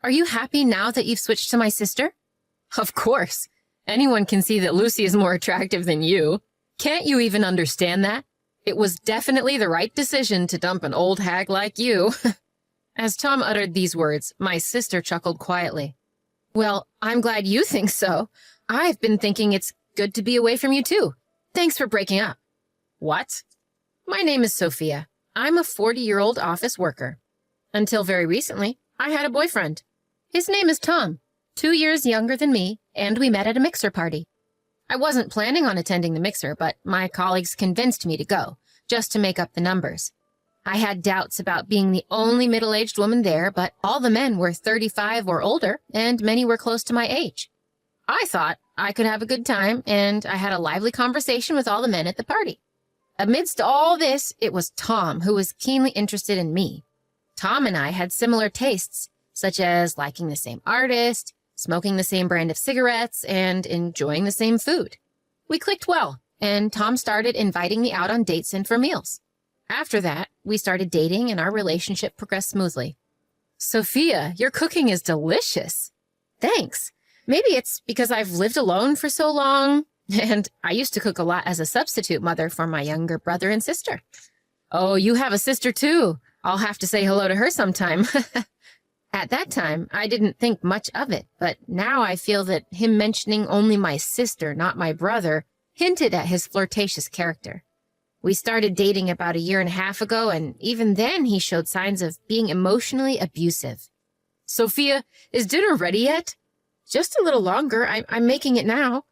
Are you happy now that you've switched to my sister? Of course. Anyone can see that Lucy is more attractive than you. Can't you even understand that? It was definitely the right decision to dump an old hag like you. As Tom uttered these words, my sister chuckled quietly. Well, I'm glad you think so. I've been thinking it's good to be away from you too. Thanks for breaking up. What? My name is Sophia. I'm a 40-year-old office worker. Until very recently, I had a boyfriend. His name is Tom, 2 years younger than me, and we met at a mixer party. I wasn't planning on attending the mixer, but my colleagues convinced me to go, just to make up the numbers. I had doubts about being the only middle-aged woman there, but all the men were 35 or older, and many were close to my age. I thought I could have a good time, and I had a lively conversation with all the men at the party. Amidst all this, it was Tom who was keenly interested in me. Tom and I had similar tastes, such as liking the same artist, smoking the same brand of cigarettes, and enjoying the same food. We clicked well, and Tom started inviting me out on dates and for meals. After that, we started dating and our relationship progressed smoothly. Sophia, your cooking is delicious. Thanks. Maybe it's because I've lived alone for so long, and I used to cook a lot as a substitute mother for my younger brother and sister. Oh, you have a sister too. I'll have to say hello to her sometime. At that time, I didn't think much of it, but now I feel that him mentioning only my sister, not my brother, hinted at his flirtatious character. We started dating about 1.5 years ago, and even then he showed signs of being emotionally abusive. Sophia, is dinner ready yet? Just a little longer. I'm making it now.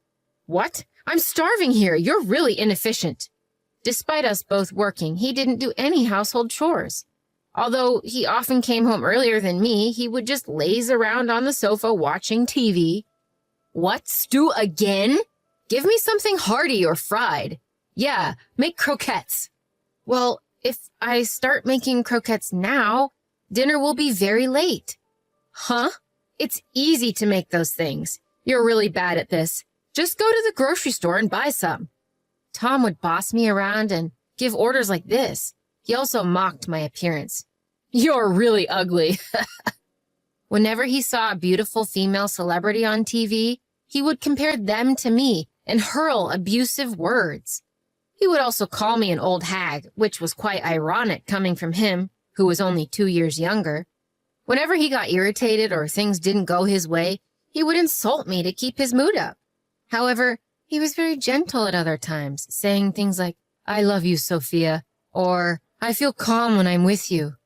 What? I'm starving here. You're really inefficient. Despite us both working, he didn't do any household chores. Although he often came home earlier than me, he would just laze around on the sofa watching TV. What, stew again? Give me something hearty or fried. Yeah, make croquettes. Well, if I start making croquettes now, dinner will be very late. Huh? It's easy to make those things. You're really bad at this. Just go to the grocery store and buy some. Tom would boss me around and give orders like this. He also mocked my appearance. You're really ugly. Whenever he saw a beautiful female celebrity on TV, he would compare them to me and hurl abusive words. He would also call me an old hag, which was quite ironic coming from him, who was only 2 years younger. Whenever he got irritated or things didn't go his way, he would insult me to keep his mood up. However, he was very gentle at other times, saying things like, I love you, Sophia, or I feel calm when I'm with you.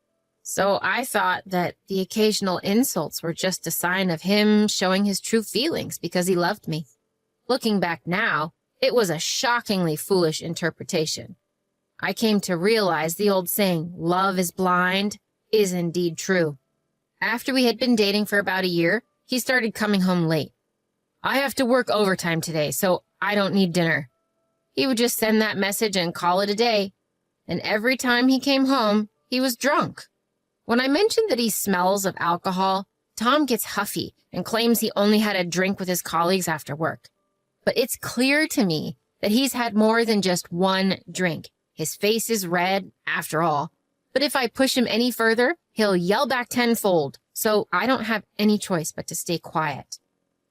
So I thought that the occasional insults were just a sign of him showing his true feelings because he loved me. Looking back now, it was a shockingly foolish interpretation. I came to realize the old saying, love is blind, is indeed true. After we had been dating for about 1 year, he started coming home late. I have to work overtime today, so I don't need dinner. He would just send that message and call it a day. And every time he came home, he was drunk. When I mentioned that he smells of alcohol, Tom gets huffy and claims he only had a drink with his colleagues after work. But it's clear to me that he's had more than just one drink. His face is red, after all. But if I push him any further, he'll yell back tenfold, so I don't have any choice but to stay quiet.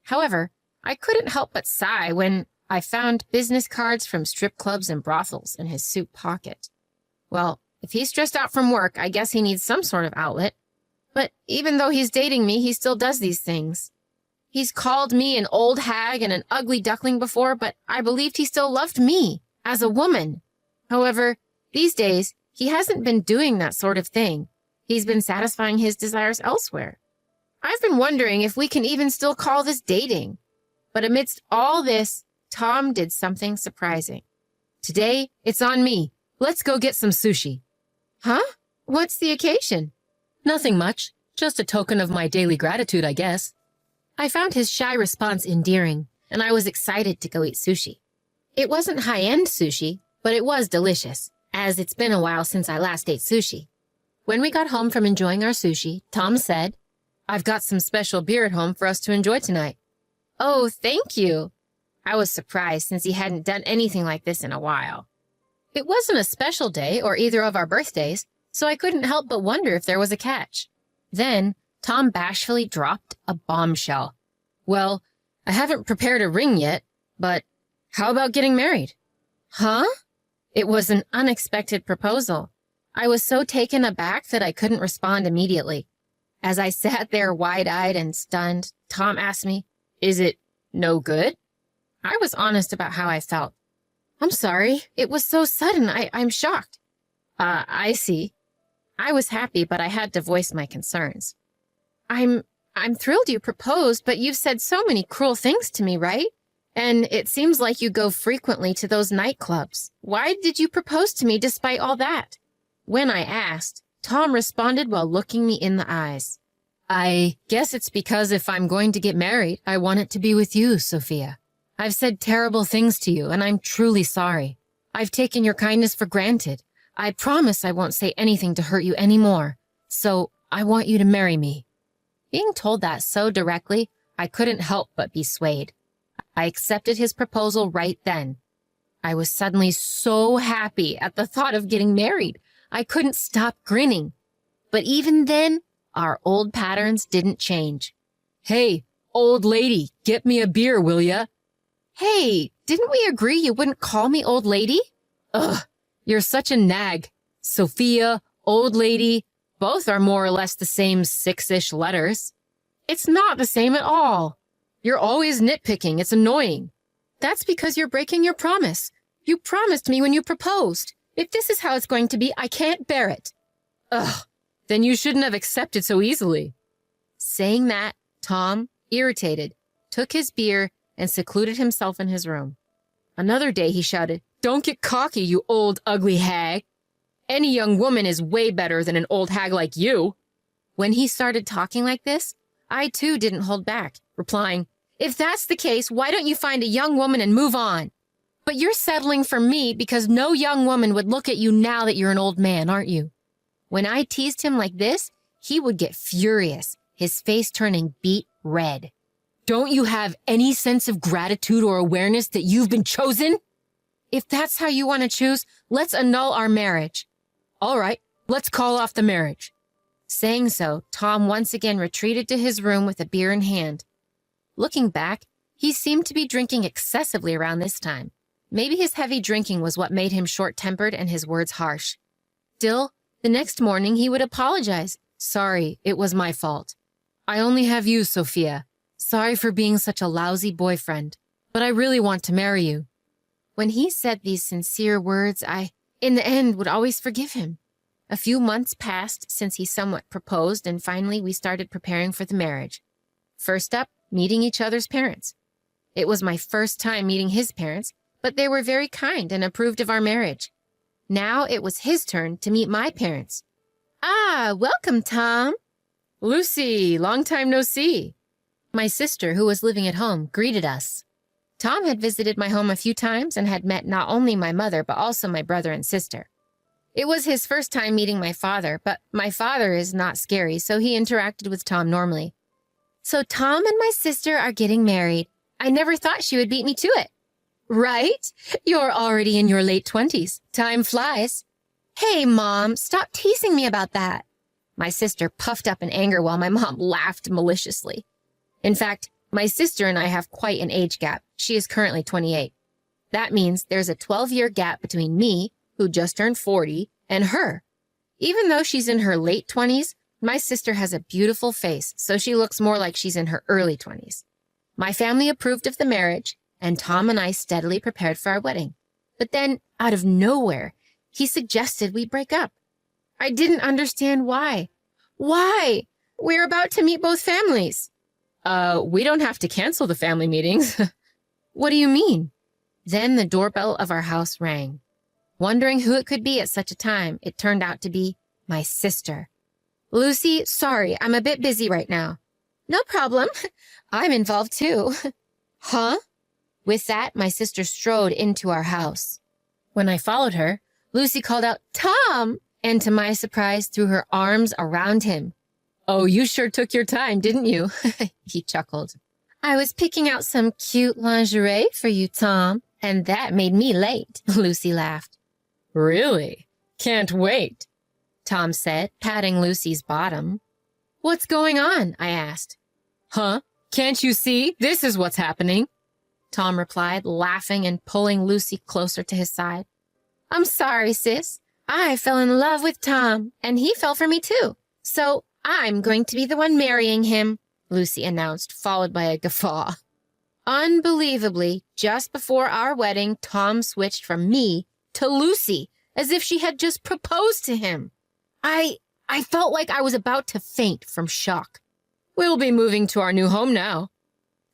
However, I couldn't help but sigh when I found business cards from strip clubs and brothels in his suit pocket. Well, if he's stressed out from work, I guess he needs some sort of outlet. But even though he's dating me, he still does these things. He's called me an old hag and an ugly duckling before, but I believed he still loved me as a woman. However, these days, he hasn't been doing that sort of thing. He's been satisfying his desires elsewhere. I've been wondering if we can even still call this dating. But amidst all this, Tom did something surprising. Today, it's on me. Let's go get some sushi. Huh? What's the occasion? Nothing much. Just a token of my daily gratitude, I guess. I found his shy response endearing, and I was excited to go eat sushi. It wasn't high-end sushi, but it was delicious, as it's been a while since I last ate sushi. When we got home from enjoying our sushi, Tom said, I've got some special beer at home for us to enjoy tonight. Oh, thank you. I was surprised since he hadn't done anything like this in a while. It wasn't a special day or either of our birthdays, so I couldn't help but wonder if there was a catch. Then, Tom bashfully dropped a bombshell. Well, I haven't prepared a ring yet, but how about getting married? Huh? It was an unexpected proposal. I was so taken aback that I couldn't respond immediately. As I sat there wide-eyed and stunned, Tom asked me, "Is it no good?" I was honest about how I felt. "I'm sorry. It was so sudden. I'm shocked." I see. I was happy, but I had to voice my concerns. I'm thrilled you proposed, but you've said so many cruel things to me, right? And it seems like you go frequently to those nightclubs. Why did you propose to me despite all that? When I asked, Tom responded while looking me in the eyes. I guess it's because if I'm going to get married, I want it to be with you, Sophia. I've said terrible things to you, and I'm truly sorry. I've taken your kindness for granted. I promise I won't say anything to hurt you anymore. So I want you to marry me. Being told that so directly, I couldn't help but be swayed. I accepted his proposal right then. I was suddenly so happy at the thought of getting married. I couldn't stop grinning. But even then, our old patterns didn't change. Hey, old lady, get me a beer, will ya? Hey, didn't we agree you wouldn't call me old lady? Ugh, you're such a nag. Sophia, old lady, both are more or less the same 6-ish letters. It's not the same at all. You're always nitpicking. It's annoying. That's because you're breaking your promise. You promised me when you proposed. If this is how it's going to be, I can't bear it. Ugh, then you shouldn't have accepted so easily. Saying that, Tom, irritated, took his beer and secluded himself in his room. Another day he shouted, "Don't get cocky, you old ugly hag. Any young woman is way better than an old hag like you." When he started talking like this, I too didn't hold back, replying, "If that's the case, why don't you find a young woman and move on? But you're settling for me because no young woman would look at you now that you're an old man, aren't you?" When I teased him like this, he would get furious, his face turning beet red. "Don't you have any sense of gratitude or awareness that you've been chosen? If that's how you want to choose, let's annul our marriage." "All right, let's call off the marriage." Saying so, Tom once again retreated to his room with a beer in hand. Looking back, he seemed to be drinking excessively around this time. Maybe his heavy drinking was what made him short-tempered and his words harsh. Still, the next morning he would apologize. "Sorry, it was my fault. I only have you, Sophia. Sorry for being such a lousy boyfriend, but I really want to marry you." When he said these sincere words, I, in the end, would always forgive him. A few months passed since he somewhat proposed, and finally we started preparing for the marriage. First up, meeting each other's parents. It was my first time meeting his parents, but they were very kind and approved of our marriage. Now it was his turn to meet my parents. "Ah, welcome, Tom." "Lucy, long time no see." My sister, who was living at home, greeted us. Tom had visited my home a few times and had met not only my mother, but also my brother and sister. It was his first time meeting my father, but my father is not scary, so he interacted with Tom normally. "So Tom and my sister are getting married. I never thought she would beat me to it." "Right? You're already in your late 20s. Time flies." "Hey, Mom, stop teasing me about that." My sister puffed up in anger while my mom laughed maliciously. In fact, my sister and I have quite an age gap. She is currently 28. That means there's a 12-year gap between me, who just turned 40, and her. Even though she's in her late 20s, my sister has a beautiful face, so she looks more like she's in her early 20s. My family approved of the marriage, and Tom and I steadily prepared for our wedding. But then, out of nowhere, he suggested we break up. I didn't understand why. Why? We're about to meet both families. We don't have to cancel the family meetings." "What do you mean?" Then the doorbell of our house rang. Wondering who it could be at such a time, it turned out to be my sister. "Lucy, sorry, I'm a bit busy right now." "No problem. I'm involved too." "Huh?" With that, my sister strode into our house. When I followed her, Lucy called out, "Tom!" and to my surprise, threw her arms around him. "Oh, you sure took your time, didn't you?" He chuckled. "I was picking out some cute lingerie for you, Tom, and that made me late," Lucy laughed. "Really? Can't wait," Tom said, patting Lucy's bottom. What's going on? I asked. Huh? Can't you see? This is what's happening, Tom replied, laughing and pulling Lucy closer to his side. I'm sorry, sis. I fell in love with Tom, and he fell for me too. So I'm going to be the one marrying him, Lucy announced, followed by a guffaw. Unbelievably, just before our wedding, Tom switched from me to Lucy, as if she had just proposed to him. I felt like I was about to faint from shock. We'll be moving to our new home now,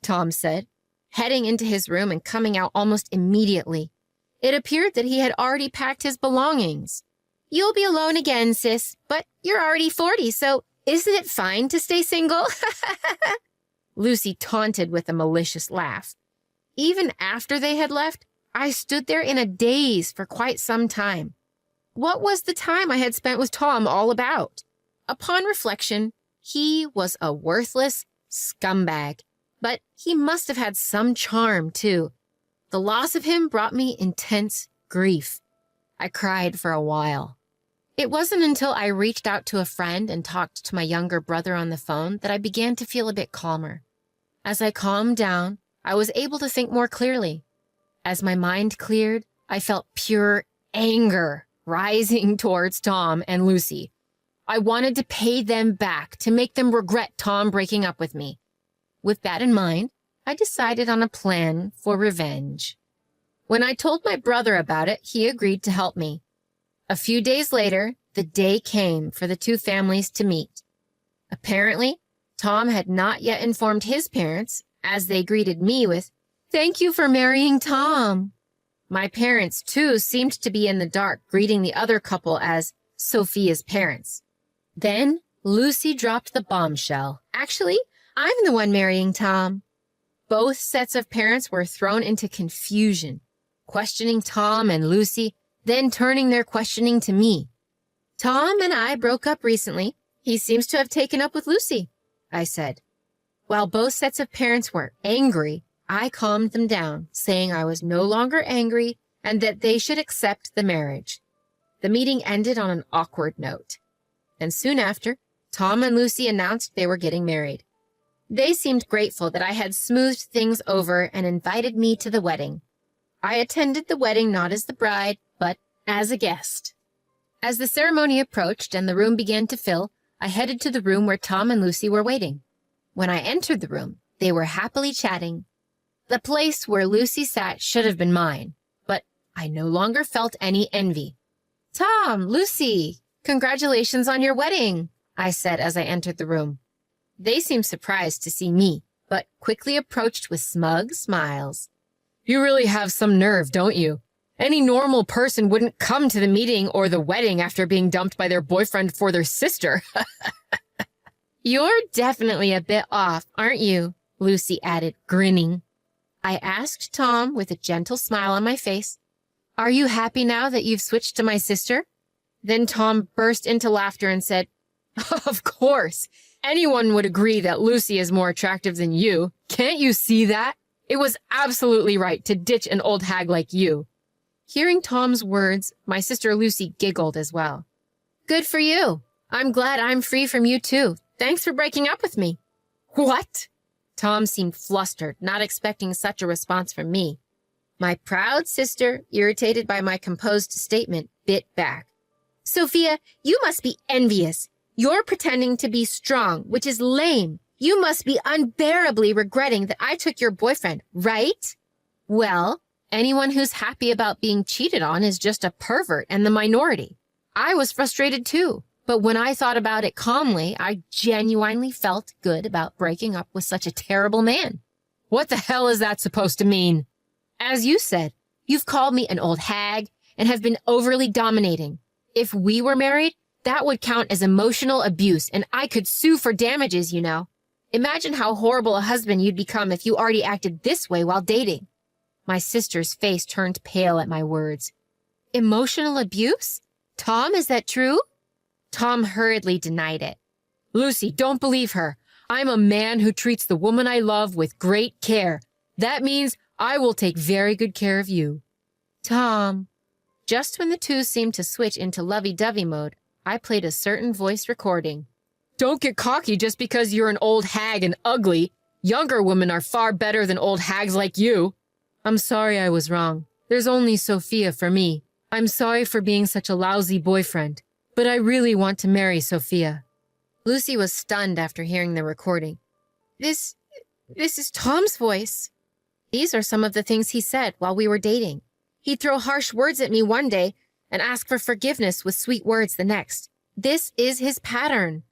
Tom said, heading into his room and coming out almost immediately. It appeared that he had already packed his belongings. You'll be alone again, sis, but you're already 40, so isn't it fine to stay single? Lucy taunted with a malicious laugh. Even after they had left, I stood there in a daze for quite some time. What was the time I had spent with Tom all about? Upon reflection, he was a worthless scumbag, but he must have had some charm, too. The loss of him brought me intense grief. I cried for a while. It wasn't until I reached out to a friend and talked to my younger brother on the phone that I began to feel a bit calmer. As I calmed down, I was able to think more clearly. As my mind cleared, I felt pure anger rising towards Tom and Lucy. I wanted to pay them back, to make them regret Tom breaking up with me. With that in mind, I decided on a plan for revenge. When I told my brother about it, he agreed to help me. A few days later, the day came for the two families to meet. Apparently, Tom had not yet informed his parents, as they greeted me with, "Thank you for marrying Tom." My parents, too, seemed to be in the dark, greeting the other couple as Sophia's parents. Then, Lucy dropped the bombshell. Actually, I'm the one marrying Tom. Both sets of parents were thrown into confusion, questioning Tom and Lucy, then turning their questioning to me. Tom and I broke up recently. He seems to have taken up with Lucy, I said. While both sets of parents were angry, I calmed them down, saying I was no longer angry and that they should accept the marriage. The meeting ended on an awkward note. And soon after, Tom and Lucy announced they were getting married. They seemed grateful that I had smoothed things over and invited me to the wedding. I attended the wedding not as the bride, but as a guest. As the ceremony approached and the room began to fill, I headed to the room where Tom and Lucy were waiting. When I entered the room, they were happily chatting. The place where Lucy sat should have been mine, but I no longer felt any envy. "Tom, Lucy, congratulations on your wedding," I said as I entered the room. They seemed surprised to see me, but quickly approached with smug smiles. "You really have some nerve, don't you? Any normal person wouldn't come to the meeting or the wedding after being dumped by their boyfriend for their sister." "You're definitely a bit off, aren't you?" Lucy added, grinning. I asked Tom with a gentle smile on my face, "Are you happy now that you've switched to my sister?" Then Tom burst into laughter and said, "Of course. Anyone would agree that Lucy is more attractive than you. Can't you see that? It was absolutely right to ditch an old hag like you." Hearing Tom's words, my sister Lucy giggled as well. "Good for you. I'm glad I'm free from you too. Thanks for breaking up with me." "What?" Tom seemed flustered, not expecting such a response from me. My proud sister, irritated by my composed statement, bit back. "Sophia, you must be envious. You're pretending to be strong, which is lame. You must be unbearably regretting that I took your boyfriend, right?" "Well, anyone who's happy about being cheated on is just a pervert and the minority. I was frustrated too. But when I thought about it calmly, I genuinely felt good about breaking up with such a terrible man." "What the hell is that supposed to mean?" "As you said, you've called me an old hag and have been overly dominating. If we were married, that would count as emotional abuse, and I could sue for damages, you know. Imagine how horrible a husband you'd become if you already acted this way while dating." My sister's face turned pale at my words. "Emotional abuse? Tom, is that true?" Tom hurriedly denied it. "Lucy, don't believe her. I'm a man who treats the woman I love with great care. That means I will take very good care of you." "Tom." Just when the two seemed to switch into lovey-dovey mode, I played a certain voice recording. Don't get cocky just because you're an old hag and ugly. Younger women are far better than old hags like you. I'm sorry I was wrong. There's only Sophia for me. I'm sorry for being such a lousy boyfriend, but I really want to marry Sophia. Lucy was stunned after hearing the recording. This is Tom's voice. These are some of the things he said while we were dating. He'd throw harsh words at me one day and ask for forgiveness with sweet words the next. This is his pattern.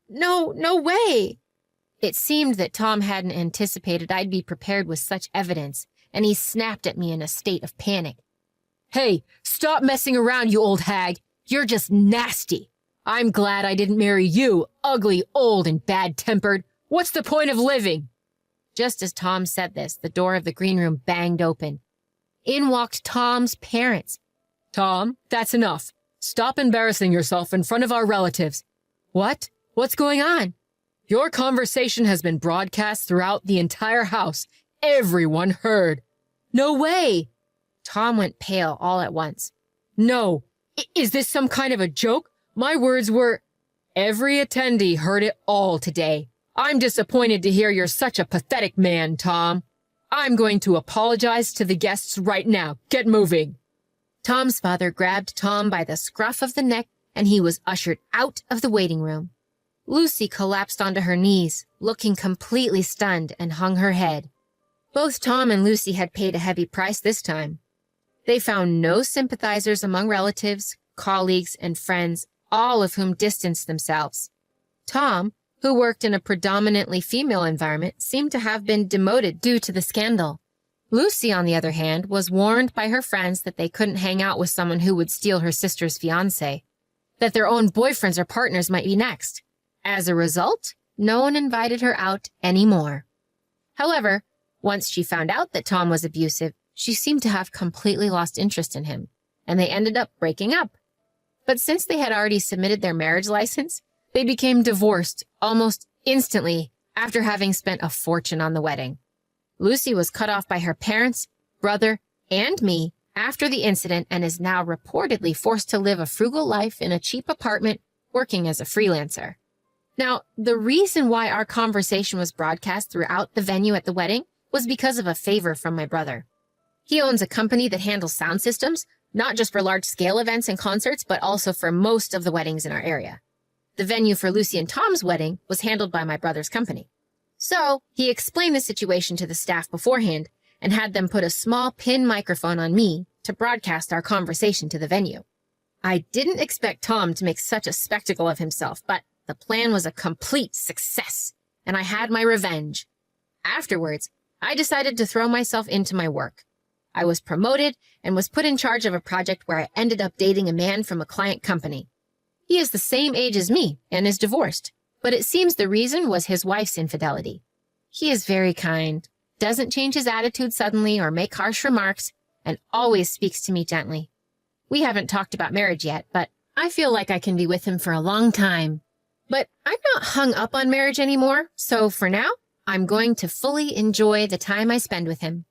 No way. It seemed that Tom hadn't anticipated I'd be prepared with such evidence, and he snapped at me in a state of panic. Hey, stop messing around, you old hag. You're just nasty. I'm glad I didn't marry you, ugly, old, and bad-tempered. What's the point of living? Just as Tom said this, the door of the green room banged open. In walked Tom's parents. Tom, that's enough. Stop embarrassing yourself in front of our relatives. What? What's going on? Your conversation has been broadcast throughout the entire house. Everyone heard. No way! Tom went pale all at once. No. Is this some kind of a joke? My words were... Every attendee heard it all today. I'm disappointed to hear you're such a pathetic man, Tom. I'm going to apologize to the guests right now. Get moving. Tom's father grabbed Tom by the scruff of the neck, and he was ushered out of the waiting room. Lucy collapsed onto her knees, looking completely stunned, and hung her head. Both Tom and Lucy had paid a heavy price this time. They found no sympathizers among relatives, colleagues, and friends, all of whom distanced themselves. Tom, who worked in a predominantly female environment, seemed to have been demoted due to the scandal. Lucy, on the other hand, was warned by her friends that they couldn't hang out with someone who would steal her sister's fiancé, that their own boyfriends or partners might be next. As a result, no one invited her out anymore. However, once she found out that Tom was abusive, she seemed to have completely lost interest in him, and they ended up breaking up. But since they had already submitted their marriage license, they became divorced almost instantly after having spent a fortune on the wedding. Lucy was cut off by her parents, brother, and me after the incident and is now reportedly forced to live a frugal life in a cheap apartment working as a freelancer. Now, the reason why our conversation was broadcast throughout the venue at the wedding was because of a favor from my brother. He owns a company that handles sound systems, not just for large-scale events and concerts, but also for most of the weddings in our area. The venue for Lucy and Tom's wedding was handled by my brother's company. So, he explained the situation to the staff beforehand and had them put a small pin microphone on me to broadcast our conversation to the venue. I didn't expect Tom to make such a spectacle of himself, but the plan was a complete success, and I had my revenge. Afterwards, I decided to throw myself into my work. I was promoted and was put in charge of a project where I ended up dating a man from a client company. He is the same age as me and is divorced, but it seems the reason was his wife's infidelity. He is very kind, doesn't change his attitude suddenly or make harsh remarks, and always speaks to me gently. We haven't talked about marriage yet, but I feel like I can be with him for a long time. But I'm not hung up on marriage anymore, so for now, I'm going to fully enjoy the time I spend with him.